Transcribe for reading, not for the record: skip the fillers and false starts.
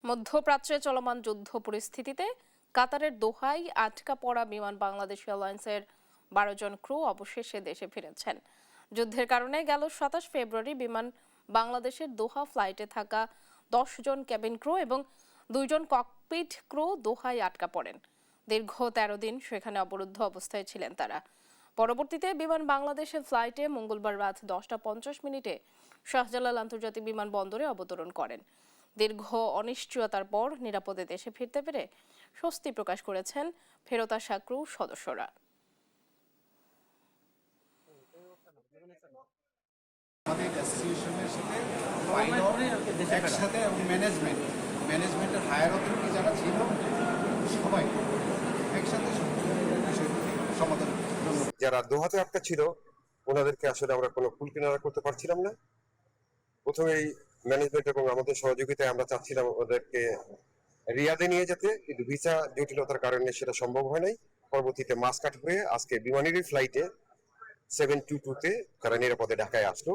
মধ্যপ্রাচ্যে চলমান যুদ্ধ পরিস্থিতিতে কাতারের দোহায় আটকা পড়া বিমান বাংলাদেশ এয়ারলাইন্সের 12 জন ক্রু অবশেষে দেশে ফিরেছেন। যুদ্ধের কারণে গেল 27 ফেব্রুয়ারি বিমান বাংলাদেশের দোহা ফ্লাইটে থাকা 10 জন কেবিন ক্রু এবং 2 জন ককপিট ক্রু দোহায় আটকা পড়েন। দীর্ঘ 13 দিন সেখানে অবরুদ্ধ অবস্থায় ছিলেন তারা। পরবর্তীতে বিমান বাংলাদেশের ফ্লাইটে মঙ্গলবার রাত 10টা 50 মিনিটে শাহজালাল আন্তর্জাতিক বিমানবন্দরে অবতরণ করেন। দীর্ঘ অনিশ্চয়তার পর নিরাপদে দেশে ফিরতে পেরে স্বস্তি প্রকাশ করেছেন ফেরত আসা ক্রু সদস্যরা। আমাদের অ্যাসোসিয়েশনের সাথে পাইলট একসাথে এবং ম্যানেজমেন্টের হায়ার অথরিটি যারা ছিল সবাই একসাথে সমাধান। যারা দোহাতে আটকা ছিল ওনাদেরকে আসলে আমরা কোনো কুল কিনারা করতে পারছিলাম না। প্রথমেই ম্যানেজমেন্ট এবং আমাদের সহযোগিতায় আমরা চাচ্ছিলাম ওদেরকে রিয়াদে নিয়ে যেতে, কিন্তু ভিসা জটিলতার কারণে সেটা সম্ভব হয় নাই। পরবর্তীতে মাসকাট হয়ে আজকে বিমানেরই ফ্লাইটে 722-তে তারা নিরাপদে ঢাকায় আসলো।